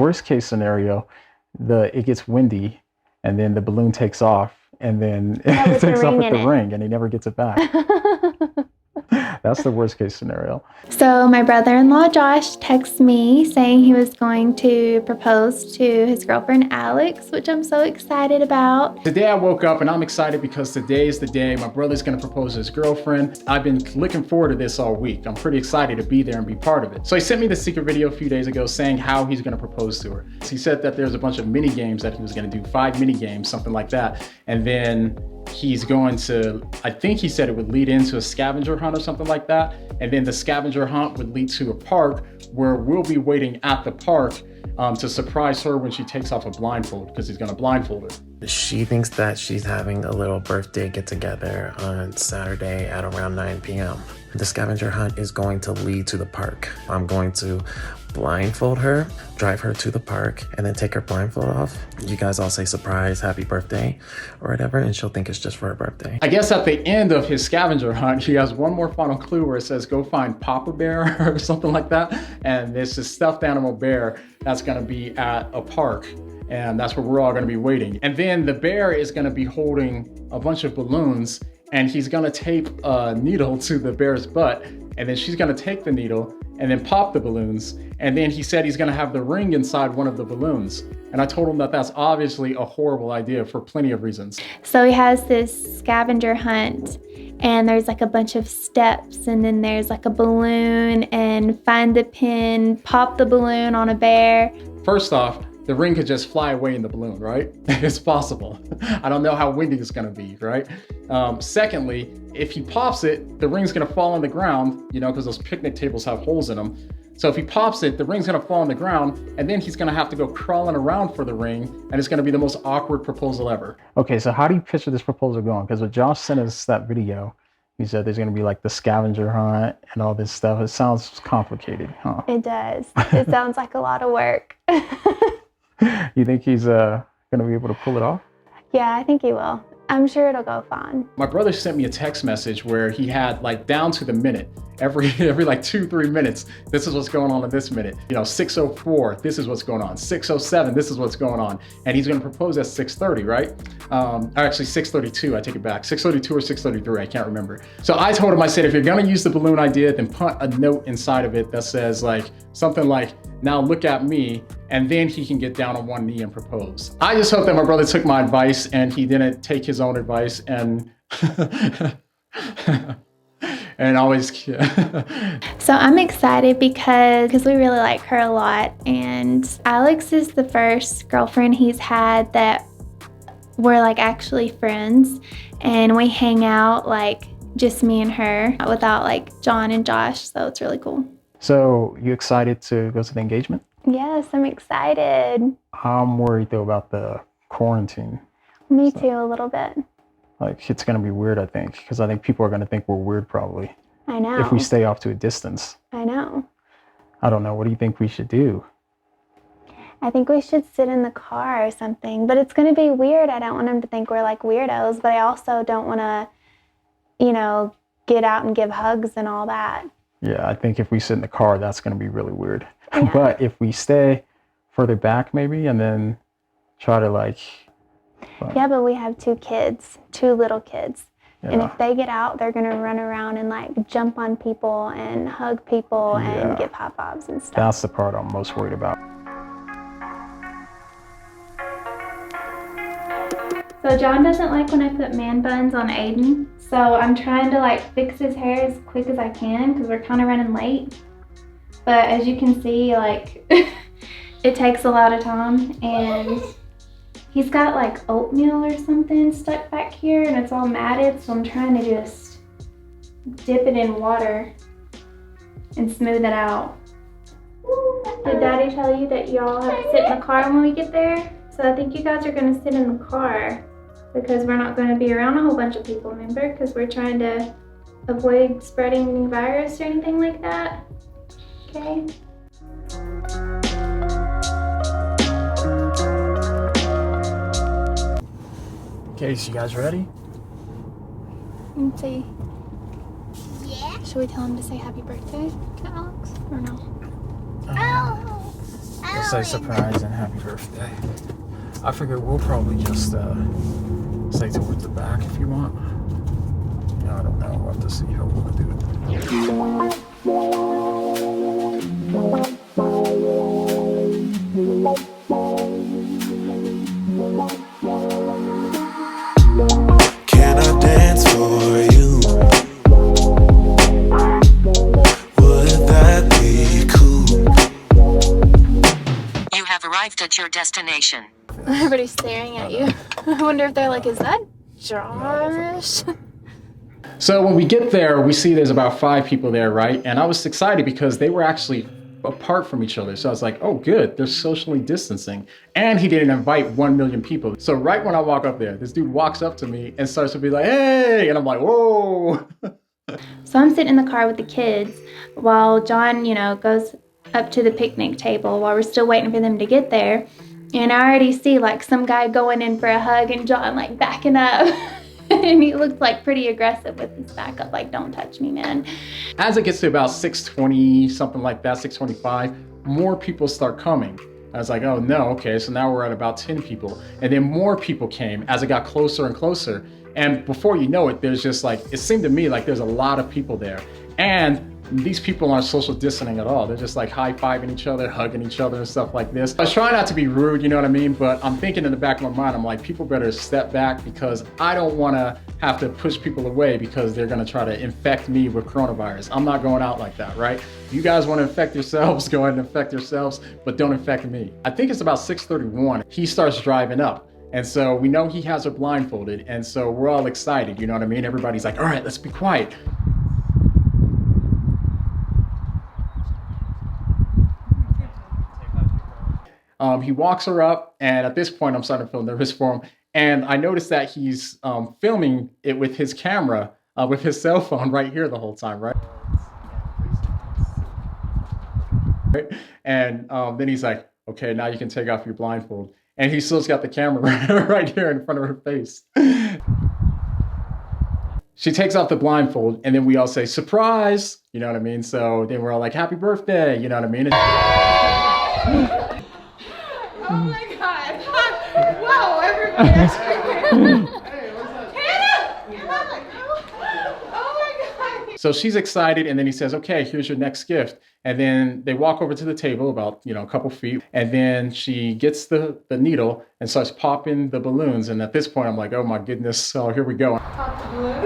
worst case scenario, it gets windy, and then the balloon takes off, and then it takes off with the ring, and he never gets it back. That's the worst case scenario. So my brother-in-law Josh texted me saying he was going to propose to his girlfriend Alex, which I'm so excited about. Today I woke up and I'm excited because today is the day my brother's gonna propose to his girlfriend. I've been looking forward to this all week. I'm pretty excited to be there and be part of it. So he sent me the secret video a few days ago saying how he's gonna propose to her. He said that there's a bunch of mini games that he was gonna do, 5 mini games, something like that. And then he's going to, I think he said it would lead into a scavenger hunt or something like that. And then the scavenger hunt would lead to a park where we'll be waiting at the park to surprise her when she takes off a blindfold, because he's gonna blindfold her. She thinks that she's having a little birthday get together on Saturday at around 9 p.m. The scavenger hunt is going to lead to the park. I'm going to blindfold her, drive her to the park, and then take her blindfold off. You guys all say surprise, happy birthday, or whatever, and she'll think it's just for her birthday. I guess at the end of his scavenger hunt, he has one more final clue where it says, go find Papa Bear or something like that. And it's a stuffed animal bear that's gonna be at a park. And that's where we're all gonna be waiting. And then the bear is gonna be holding a bunch of balloons, and he's gonna tape a needle to the bear's butt, and then she's gonna take the needle and then pop the balloons. And then he said he's gonna have the ring inside one of the balloons. And I told him that that's obviously a horrible idea for plenty of reasons. So he has this scavenger hunt, and there's like a bunch of steps, and then there's like a balloon, and find the pin, pop the balloon on a bear. First off, the ring could just fly away in the balloon, right? It's possible. I don't know how windy it's gonna be, right? Secondly, if he pops it, the ring's gonna fall on the ground, you know, because those picnic tables have holes in them. So if he pops it, the ring's gonna fall on the ground, and then he's gonna have to go crawling around for the ring, and it's gonna be the most awkward proposal ever. Okay, so how do you picture this proposal going? Because when Josh sent us that video, he said there's gonna be like the scavenger hunt and all this stuff. It sounds complicated, huh? It does. It sounds like a lot of work. You think he's gonna be able to pull it off? Yeah, I think he will. I'm sure it'll go fine. My brother sent me a text message where he had like down to the minute, every like 2-3 minutes, this is what's going on in this minute. You know, 6:04, this is what's going on. 6:07, this is what's going on. And he's gonna propose at 6:30, right? Or actually 6:32, I take it back. 6:32 or 6:33, I can't remember. So I told him, I said, if you're gonna use the balloon idea, then put a note inside of it that says like, something like, now look at me, and then he can get down on one knee and propose. I just hope that my brother took my advice and he didn't take his own advice and and always. So I'm excited because we really like her a lot, and Alex is the first girlfriend he's had that we're like actually friends, and we hang out like just me and her without like John and Josh, so it's really cool. So you excited to go to the engagement? Yes, I'm excited. I'm worried though about the quarantine. Me too, a little bit. Like, it's gonna be weird, I think, because I think people are gonna think we're weird probably. I know. If we stay off to a distance. I know. I don't know, what do you think we should do? I think we should sit in the car or something, but it's gonna be weird. I don't want them to think we're like weirdos, but I also don't wanna, you know, get out and give hugs and all that. Yeah, I think if we sit in the car, that's going to be really weird. Yeah. But if we stay further back maybe and then try to like... Yeah, but we have 2 kids, 2 little kids. Yeah. And if they get out, they're going to run around and like jump on people and hug people and get pop-ups and stuff. That's the part I'm most worried about. So John doesn't like when I put man buns on Aiden, so I'm trying to like fix his hair as quick as I can because we're kind of running late. But as you can see, like it takes a lot of time, and he's got like oatmeal or something stuck back here and it's all matted, so I'm trying to just dip it in water and smooth it out. Did Daddy tell you that y'all have to sit in the car when we get there? So I think you guys are going to sit in the car because we're not going to be around a whole bunch of people, remember? Because we're trying to avoid spreading any virus or anything like that. Okay? Okay, so you guys ready? Let's see. Yeah. Should we tell him to say happy birthday to Alex or no? Let's say surprise and happy birthday. I figure we'll probably just say towards the back if you want. I don't know. We'll have to see how we're gonna do it. Can I dance for you? Would that be cool? You have arrived at your destination. Everybody's staring at you. I wonder if they're like, is that Josh? So when we get there, we see there's about 5 people there, right? And I was excited because they were actually apart from each other. So I was like, oh, good, they're socially distancing. And he didn't invite 1 million people. So right when I walk up there, this dude walks up to me and starts to be like, hey, and I'm like, whoa. So I'm sitting in the car with the kids while John, goes up to the picnic table while we're still waiting for them to get there. And I already see like some guy going in for a hug and John like backing up. And he looked like pretty aggressive with his back up, like, don't touch me, man. As it gets to about 6:20, something like that, 6:25, more people start coming. I was like, oh no, okay, so now we're at about 10 people. And then more people came as it got closer and closer. And before you know it, there's just like, it seemed to me like there's a lot of people there. And these people aren't social distancing at all. They're just like high-fiving each other, hugging each other and stuff like this. I was trying not to be rude, you know what I mean? But I'm thinking in the back of my mind, I'm like, people better step back because I don't want to have to push people away because they're going to try to infect me with coronavirus. I'm not going out like that, right? If you guys want to infect yourselves, go ahead and infect yourselves, but don't infect me. I think it's about 6:31. He starts driving up. And so we know he has her blindfolded. And so we're all excited, you know what I mean? Everybody's like, all right, let's be quiet. He walks her up, and at this point, I'm starting to feel nervous for him. And I noticed that he's filming it with his camera, with his cell phone right here the whole time, right? And then he's like, okay, now you can take off your blindfold. And he still's got the camera right here in front of her face. She takes off the blindfold, and then we all say, surprise! You know what I mean? So then we're all like, happy birthday! You know what I mean? Oh my god. Whoa, everybody. Hannah! Oh my god. So she's excited, and then he says, okay, here's your next gift. And then they walk over to the table about, a couple feet. And then she gets the needle and starts popping the balloons. And at this point, I'm like, oh my goodness, so here we go. Pop the balloons.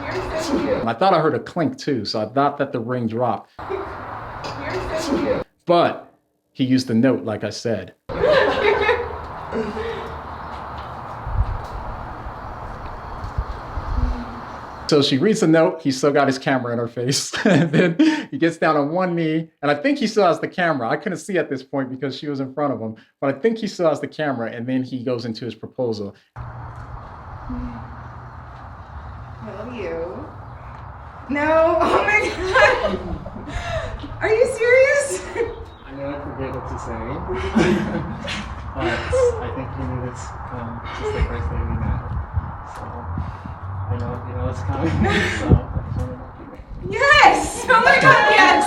You're so cute. I thought I heard a clink too, so I thought that the ring dropped. You're so cute. But he used the note, like I said. So she reads the note, he's still got his camera in her face. And then he gets down on one knee, and I think he still has the camera. I couldn't see at this point because she was in front of him, but I think he still has the camera, and then he goes into his proposal. I love you. No, oh my god. Are you serious? I know I forget what to say. I think you knew this just the first day we met. So, you know it's coming. So, Yes! Oh my god, yes!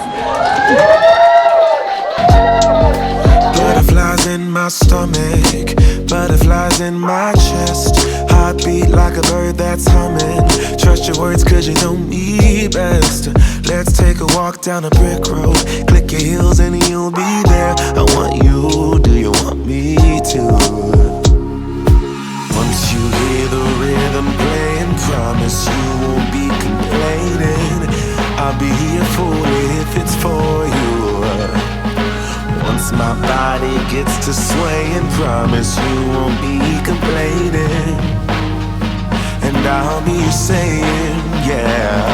Butterflies in my stomach, butterflies in my chest. Heartbeat like a bird that's humming. Trust your words cause you know me best. Let's take a walk down a brick road. Click your heels and you'll be there. I want you, do you want me to? Once you hear the rhythm playing, promise you won't be complaining. I'll be here for it if it's for you. Once my body gets to swaying, promise you won't be complaining. And I'll be saying, yeah.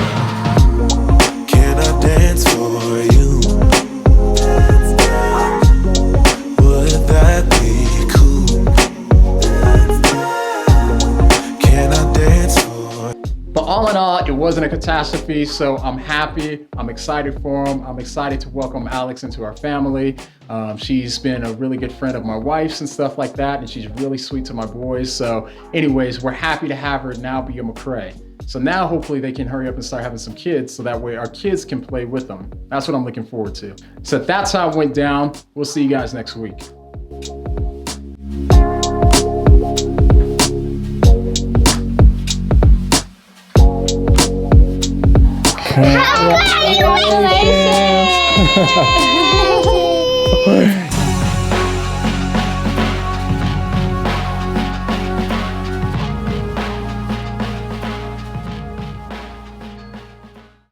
Can I dance for you? Would that be cool? Can I dance for you? But all in all, it wasn't a catastrophe, so I'm happy. I'm excited for him. I'm excited to welcome Alex into our family. She's been a really good friend of my wife's and stuff like that, and she's really sweet to my boys. So anyways, we're happy to have her now be a McCray. So now hopefully they can hurry up and start having some kids so that way our kids can play with them. That's what I'm looking forward to. So that's how it went down. We'll see you guys next week. Congratulations!